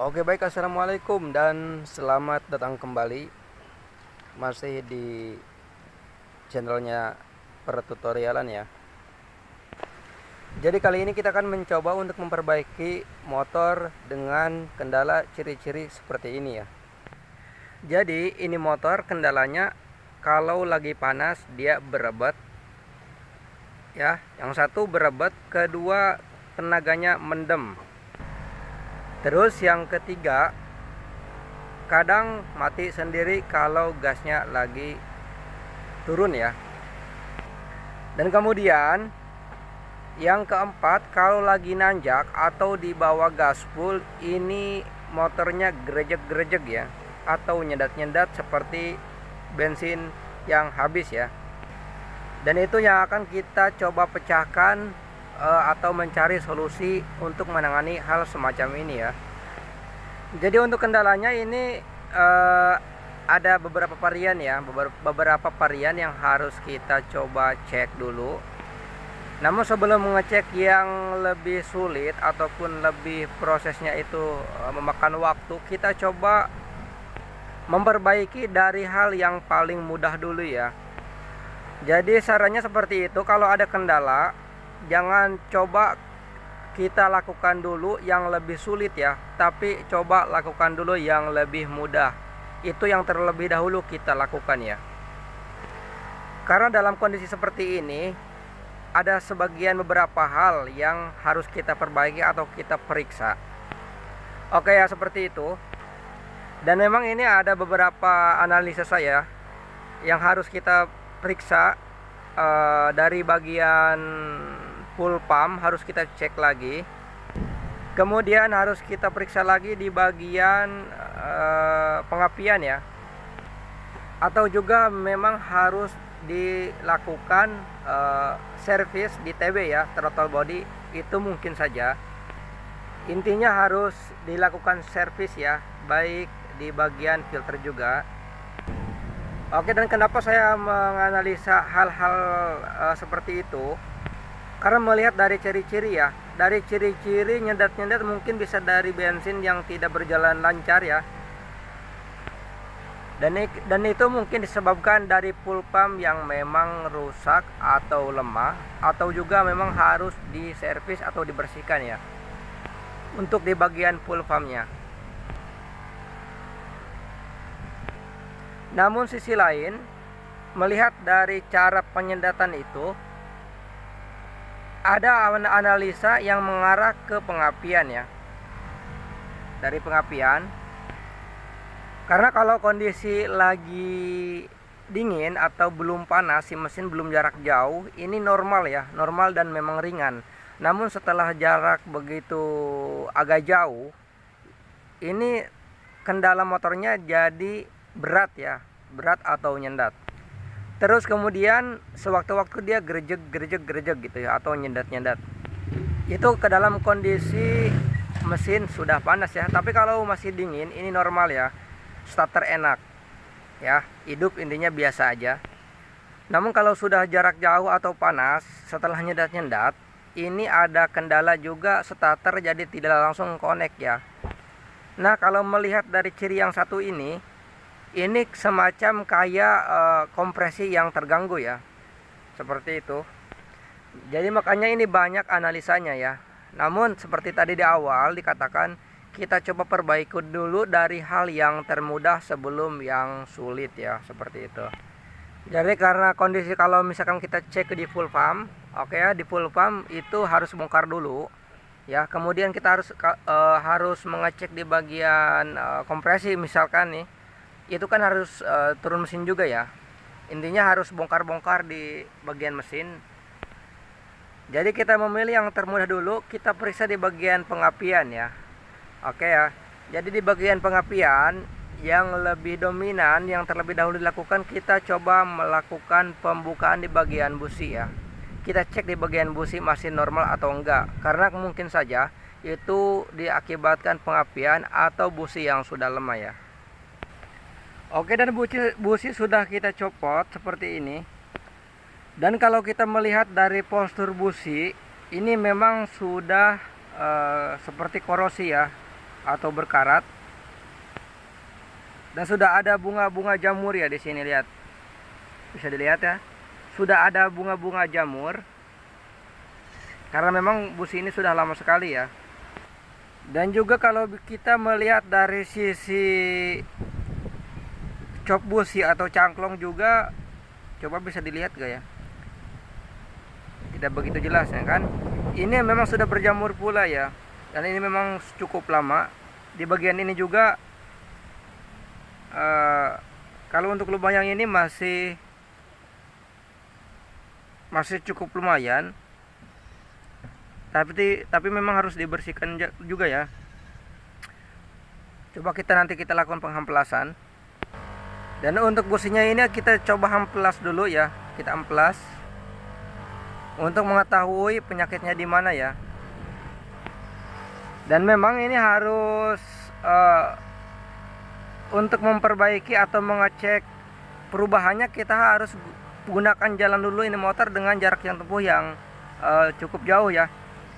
Oke baik, assalamualaikum dan selamat datang kembali masih di channelnya pertutorialan ya. Jadi kali ini kita akan mencoba untuk memperbaiki motor dengan kendala ciri-ciri seperti ini ya. Jadi ini motor kendalanya kalau lagi panas dia berebet ya. Yang satu berebet, kedua tenaganya mendem. Terus yang ketiga, kadang mati sendiri kalau gasnya lagi turun ya. Dan kemudian yang keempat, kalau lagi nanjak atau di bawah gaspol, ini motornya gerejek-gerejek ya, atau nyedat-nyedat seperti bensin yang habis ya. Dan itu yang akan kita coba pecahkan atau mencari solusi untuk menangani hal semacam ini ya. Jadi untuk kendalanya ini ada beberapa varian ya, beberapa varian yang harus kita coba cek dulu. Namun sebelum mengecek yang lebih sulit ataupun lebih prosesnya itu memakan waktu, kita coba memperbaiki dari hal yang paling mudah dulu ya. Jadi sarannya seperti itu, kalau ada kendala jangan coba kita lakukan dulu yang lebih sulit ya, tapi coba lakukan dulu yang lebih mudah. Itu yang terlebih dahulu kita lakukan ya. Karena dalam kondisi seperti ini ada sebagian beberapa hal yang harus kita perbaiki atau kita periksa. Oke ya, seperti itu. Dan memang ini ada beberapa analisa saya yang harus kita periksa. Dari bagian full pump harus kita cek lagi, kemudian harus kita periksa lagi di bagian pengapian ya, atau juga memang harus dilakukan servis di TB ya, throttle body, itu mungkin saja. Intinya harus dilakukan servis ya, baik di bagian filter juga. Oke, dan kenapa saya menganalisa hal-hal seperti itu? Karena melihat dari ciri-ciri ya, dari ciri-ciri nyedat-nyedat mungkin bisa dari bensin yang tidak berjalan lancar ya. Dan itu mungkin disebabkan dari full pump yang memang rusak atau lemah, atau juga memang harus diservis atau dibersihkan ya, untuk di bagian full pumpnya. Namun sisi lain, melihat dari cara penyedatan itu, ada analisa yang mengarah ke pengapian ya. Dari pengapian, karena kalau kondisi lagi dingin atau belum panas, si mesin belum jarak jauh, ini normal ya, normal dan memang ringan. Namun setelah jarak begitu agak jauh, ini kendala motornya jadi berat ya, berat atau nyendat. Terus kemudian sewaktu-waktu dia gerejek gitu ya, atau nyendat. Itu ke dalam kondisi mesin sudah panas ya. Tapi kalau masih dingin ini normal ya, starter enak ya, hidup intinya biasa aja. Namun kalau sudah jarak jauh atau panas, setelah nyendat, ini ada kendala juga, starter jadi tidak langsung connect ya. Nah, kalau melihat dari ciri yang satu ini semacam kayak kompresi yang terganggu ya, seperti itu. Jadi makanya ini banyak analisanya ya. Namun seperti tadi di awal dikatakan, kita coba perbaiki dulu dari hal yang termudah sebelum yang sulit ya, seperti itu. Jadi karena kondisi kalau misalkan kita cek di full pump, oke ya, di full pump itu harus bongkar dulu ya. Kemudian kita harus mengecek di bagian kompresi misalkan nih, itu kan harus turun mesin juga ya. Intinya harus bongkar-bongkar di bagian mesin. Jadi kita memilih yang termudah dulu, kita periksa di bagian pengapian ya. Oke ya. Jadi di bagian pengapian yang lebih dominan, yang terlebih dahulu dilakukan, kita coba melakukan pembukaan di bagian busi ya. Kita cek di bagian busi masih normal atau enggak, karena mungkin saja itu diakibatkan pengapian atau busi yang sudah lemah ya. Oke, dan busi sudah kita copot seperti ini. Dan kalau kita melihat dari postur busi, ini memang sudah seperti korosi ya. atau berkarat. Dan sudah ada bunga-bunga jamur ya di sini, lihat. Bisa dilihat ya. Sudah ada bunga-bunga jamur. Karena memang busi ini sudah lama sekali ya. Dan juga kalau kita melihat dari sisi cop busi atau cangklong juga, coba bisa dilihat gak ya? Tidak begitu jelas ya kan. Ini memang sudah berjamur pula ya. Dan ini memang cukup lama. Di bagian ini juga kalau untuk lubang yang ini masih cukup lumayan, tapi memang harus dibersihkan juga ya. Coba nanti kita lakukan penghamplasan. Dan untuk businya ini kita coba hamplas dulu ya, kita amplas untuk mengetahui penyakitnya di mana ya. Dan memang ini harus untuk memperbaiki atau mengecek perubahannya, kita harus gunakan jalan dulu ini motor dengan jarak yang tempuh yang cukup jauh ya.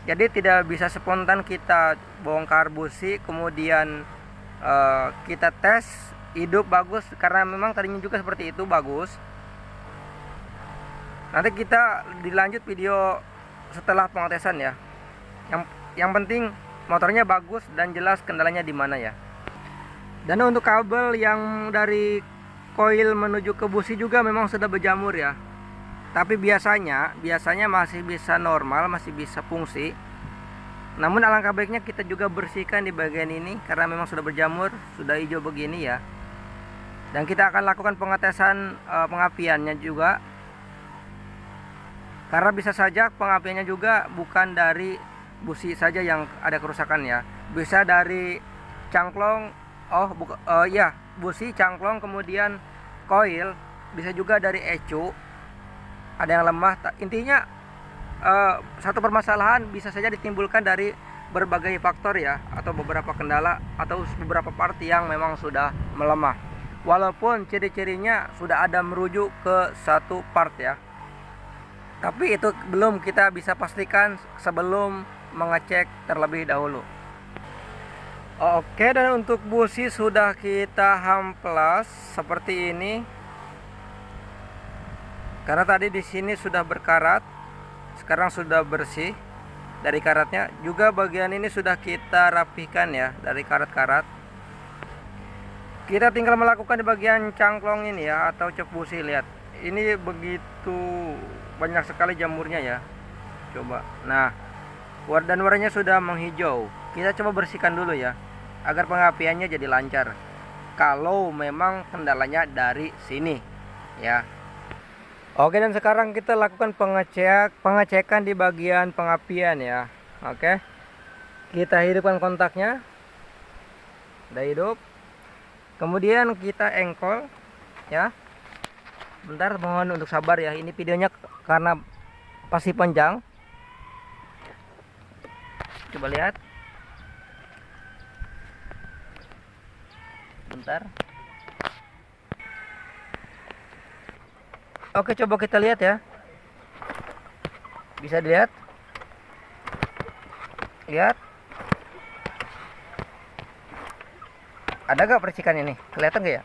Jadi tidak bisa spontan kita bongkar busi kemudian kita tes hidup bagus, karena memang tadinya juga seperti itu bagus. Nanti kita dilanjut video setelah pengetesan ya. Yang penting motornya bagus dan jelas kendalanya di mana ya. Dan untuk kabel yang dari koil menuju ke busi juga memang sudah berjamur ya. Tapi biasanya masih bisa normal, masih bisa fungsi. Namun alangkah baiknya kita juga bersihkan di bagian ini karena memang sudah berjamur, sudah hijau begini ya. Dan kita akan lakukan pengetesan pengapiannya juga. Karena bisa saja pengapiannya juga bukan dari busi saja yang ada kerusakan ya. Bisa dari cangklong, busi, cangklong, kemudian koil, bisa juga dari ecu, ada yang lemah. Intinya satu permasalahan bisa saja ditimbulkan dari berbagai faktor ya, atau beberapa kendala atau beberapa part yang memang sudah melemah. Walaupun ciri-cirinya sudah ada merujuk ke satu part ya. Tapi itu belum kita bisa pastikan sebelum mengecek terlebih dahulu. Oke, dan untuk busi sudah kita hamplas seperti ini. Karena tadi di sini sudah berkarat, sekarang sudah bersih dari karatnya. Juga bagian ini sudah kita rapihkan ya dari karat-karat. Kita tinggal melakukan di bagian cangklong ini ya, atau cok busi. Lihat, ini begitu banyak sekali jamurnya ya. Coba. Nah, warnanya sudah menghijau. Kita coba bersihkan dulu ya, agar pengapiannya jadi lancar. Kalau memang kendalanya dari sini ya. Oke, dan sekarang kita lakukan pengecekan di bagian pengapian ya. Oke, kita hidupkan kontaknya. Udah hidup. Kemudian kita engkol ya. Bentar, mohon untuk sabar ya. Ini videonya karena pasti panjang. Coba lihat. Bentar. Oke, coba kita lihat ya. Bisa dilihat? Lihat. Ada gak percikan ini? Kelihatan gak ya?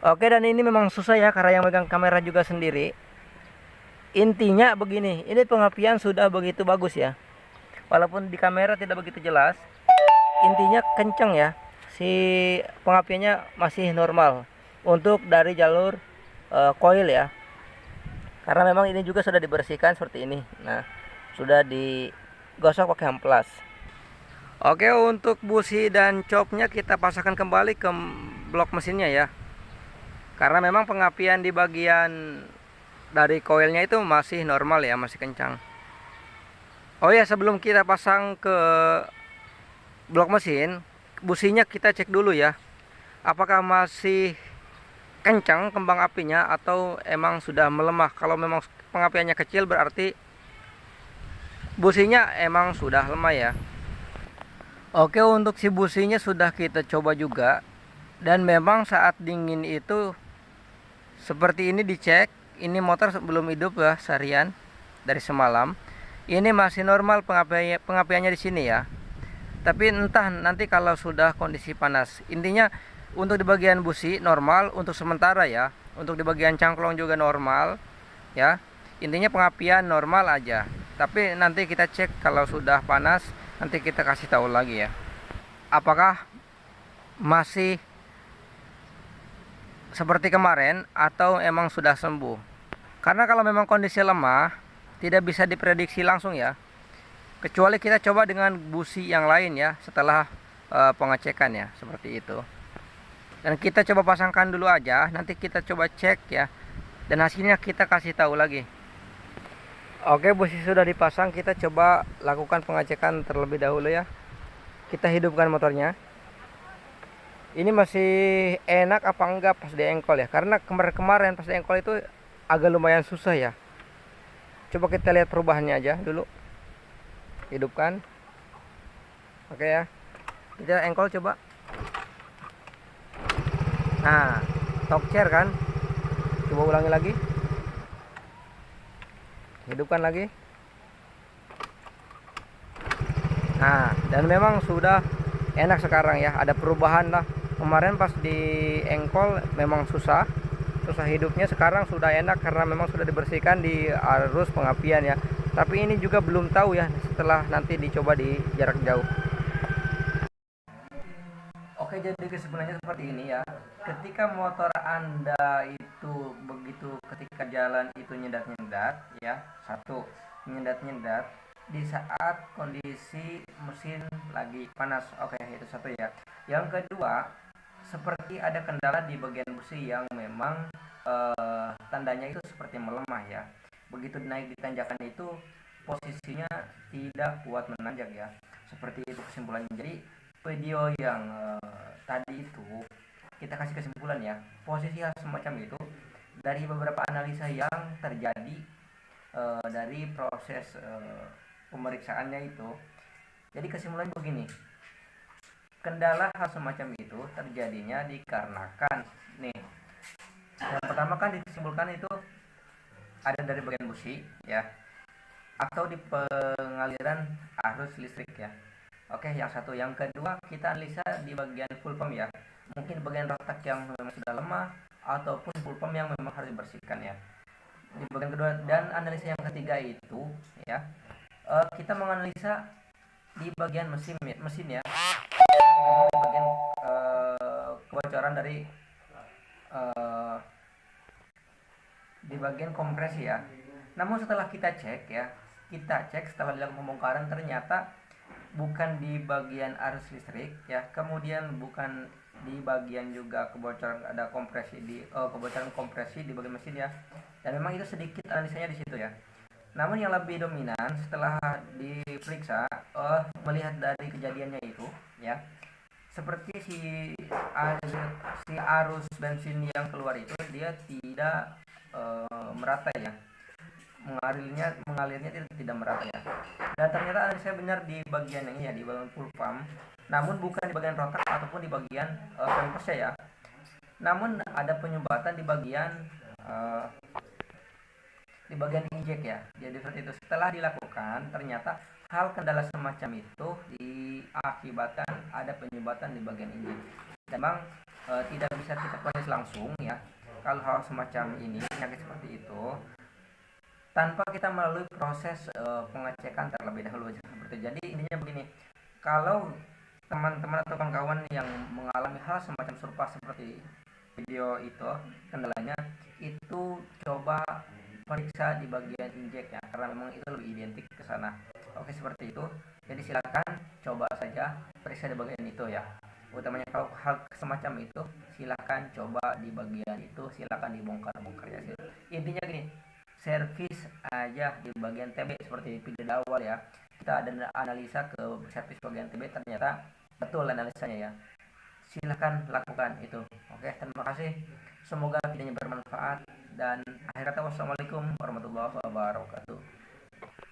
Oke, dan ini memang susah ya karena yang megang kamera juga sendiri. Intinya begini, ini pengapian sudah begitu bagus ya. Walaupun di kamera tidak begitu jelas. Intinya kenceng ya. Si pengapiannya masih normal untuk dari jalur koil ya. Karena memang ini juga sudah dibersihkan seperti ini. Nah, sudah digosok pakai amplas. Oke, untuk busi dan copnya kita pasangkan kembali ke blok mesinnya ya. Karena memang pengapian di bagian dari koilnya itu masih normal ya, masih kencang. Oh ya, sebelum kita pasang ke blok mesin, businya kita cek dulu ya. Apakah masih kencang kembang apinya atau emang sudah melemah. Kalau memang pengapiannya kecil berarti businya emang sudah lemah ya. Oke, untuk si businya sudah kita coba juga. Dan memang saat dingin itu seperti ini dicek. Ini motor belum hidup ya seharian dari semalam. Ini masih normal pengapiannya di sini ya. Tapi entah nanti kalau sudah kondisi panas. Intinya untuk di bagian busi normal untuk sementara ya. Untuk di bagian cangklong juga normal ya. Intinya pengapian normal aja. Tapi nanti kita cek kalau sudah panas, nanti kita kasih tahu lagi ya. Apakah masih seperti kemarin atau emang sudah sembuh. Karena kalau memang kondisi lemah, tidak bisa diprediksi langsung ya. Kecuali kita coba dengan busi yang lain ya setelah pengecekan ya, seperti itu. Dan kita coba pasangkan dulu aja, nanti kita coba cek ya. Dan hasilnya kita kasih tahu lagi. Oke, busi sudah dipasang, kita coba lakukan pengecekan terlebih dahulu ya. Kita hidupkan motornya. Ini masih enak apa enggak pas di engkol ya? Karena kemarin pas di engkol itu agak lumayan susah ya. Coba kita lihat perubahannya aja dulu. Hidupkan. Oke ya. Kita engkol coba. Nah, talk chair kan? Coba ulangi lagi. Hidupkan lagi. Nah, dan memang sudah enak sekarang ya. Ada perubahan lah. Kemarin pas di engkol memang susah hidupnya, sekarang sudah enak karena memang sudah dibersihkan di arus pengapian ya. Tapi ini juga belum tahu ya setelah nanti dicoba di jarak jauh. Oke, jadi kesimpulannya seperti ini ya. Ketika motor Anda itu begitu ketika jalan itu nyedat-nyedat ya. Satu, nyedat-nyedat di saat kondisi mesin lagi panas. Oke, itu satu ya. Yang kedua, seperti ada kendala di bagian busi yang memang tandanya itu seperti melemah ya. Begitu naik di tanjakan itu posisinya tidak kuat menanjak ya. Seperti itu kesimpulannya. Jadi video yang tadi itu kita kasih kesimpulan ya. Posisi hal semacam itu dari beberapa analisa yang terjadi dari proses pemeriksaannya itu. Jadi kesimpulannya begini. Kendala hal semacam itu terjadinya dikarenakan nih, yang pertama kan disimpulkan itu ada dari bagian busi ya, atau di pengaliran arus listrik ya. Oke, yang satu. Yang kedua kita analisa di bagian full pump ya, mungkin bagian rotak yang memang sudah lemah ataupun full pump yang memang harus dibersihkan ya, di bagian kedua. Dan analisa yang ketiga itu ya, kita menganalisa di bagian mesin ya, di bagian kebocoran dari di bagian kompresi ya. Namun setelah kita cek ya, setelah dilakukan pembongkaran ternyata bukan di bagian arus listrik ya, kemudian bukan di bagian juga kebocoran, ada kompresi di kebocoran kompresi di bagian mesin ya. Dan memang itu sedikit analisanya di situ ya. Namun yang lebih dominan setelah diperiksa melihat dari kejadiannya itu ya, seperti si arus bensin yang keluar itu dia tidak merata ya, mengalirnya tidak merata ya. Dan ternyata saya benar di bagian ini ya, di bagian full pump, namun bukan di bagian rotak ataupun di bagian pempersnya ya, namun ada penyumbatan di bagian injek ya. Jadi seperti itu. Setelah dilakukan ternyata hal kendala semacam itu diakibatkan ada penyumbatan di bagian injek. Memang tidak bisa kita ponis langsung ya kalau hal semacam ini, penyakit seperti itu, tanpa kita melalui proses pengecekan terlebih dahulu seperti. Jadi intinya begini, kalau teman-teman atau kawan-kawan yang mengalami hal semacam serupa seperti video itu, kendalanya itu coba periksa di bagian injek ya, karena memang itu lebih identik ke sana. Oke, seperti itu. Jadi silakan coba saja periksa di bagian itu ya. Utamanya kalau hal semacam itu silakan coba di bagian itu, silakan dibongkar-bongkar ya. Intinya gini, servis aja di bagian TB seperti video awal ya. Kita ada analisa ke servis bagian TB, ternyata betul analisanya ya. Silahkan lakukan itu. Oke, terima kasih. Semoga videonya bermanfaat dan akhir kata wassalamualaikum warahmatullahi wabarakatuh.